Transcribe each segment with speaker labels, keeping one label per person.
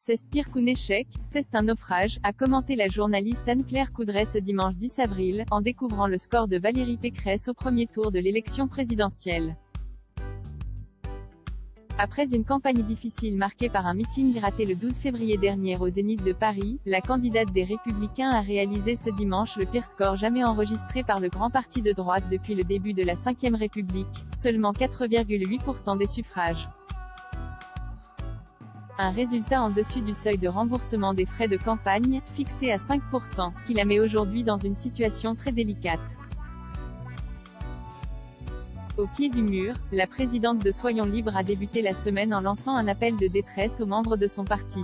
Speaker 1: C'est pire qu'un échec, c'est un naufrage, a commenté la journaliste Anne-Claire Coudray ce dimanche 10 avril, en découvrant le score de Valérie Pécresse au premier tour de l'élection présidentielle. Après une campagne difficile marquée par un meeting raté le 12 février dernier au Zénith de Paris, la candidate des Républicains a réalisé ce dimanche le pire score jamais enregistré par le grand parti de droite depuis le début de la Ve République, seulement 4,8% des suffrages. Un résultat en dessus du seuil de remboursement des frais de campagne, fixé à 5%, qui la met aujourd'hui dans une situation très délicate. Au pied du mur, la présidente de Soyons Libres a débuté la semaine en lançant un appel de détresse aux membres de son parti.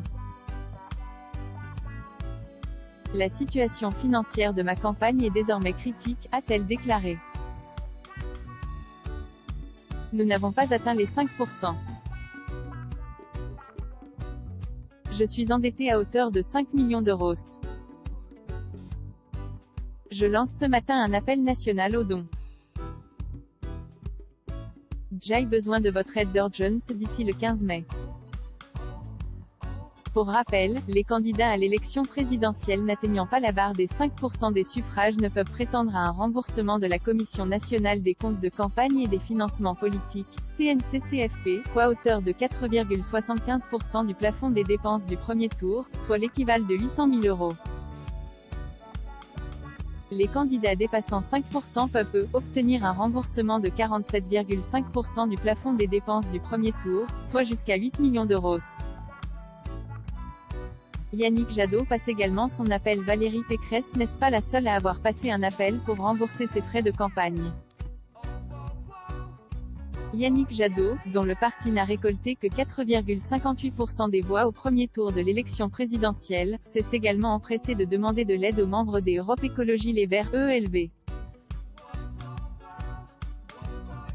Speaker 1: La situation financière de ma campagne est désormais critique, a-t-elle déclaré. Nous n'avons pas atteint les 5%. Je suis endettée à hauteur de 5 millions d'euros. Je lance ce matin un appel national aux dons. J'ai besoin de votre aide d'urgence d'ici le 15 mai. Pour rappel, les candidats à l'élection présidentielle n'atteignant pas la barre des 5% des suffrages ne peuvent prétendre à un remboursement de la Commission nationale des comptes de campagne et des financements politiques, CNCCFP, à hauteur de 4,75% du plafond des dépenses du premier tour, soit l'équivalent de 800 000 €. Les candidats dépassant 5% peuvent, eux, obtenir un remboursement de 47,5% du plafond des dépenses du premier tour, soit jusqu'à 8 millions d'euros. Yannick Jadot passe également son appel. Valérie Pécresse n'est pas la seule à avoir passé un appel pour rembourser ses frais de campagne. Yannick Jadot, dont le parti n'a récolté que 4,58% des voix au premier tour de l'élection présidentielle, s'est également empressé de demander de l'aide aux membres des Europe Écologie Les Verts ELV.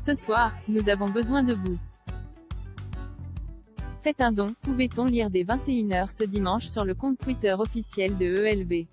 Speaker 1: Ce soir, nous avons besoin de vous. Faites un don, pouvait-on lire dès 21 h ce dimanche sur le compte Twitter officiel de ELV.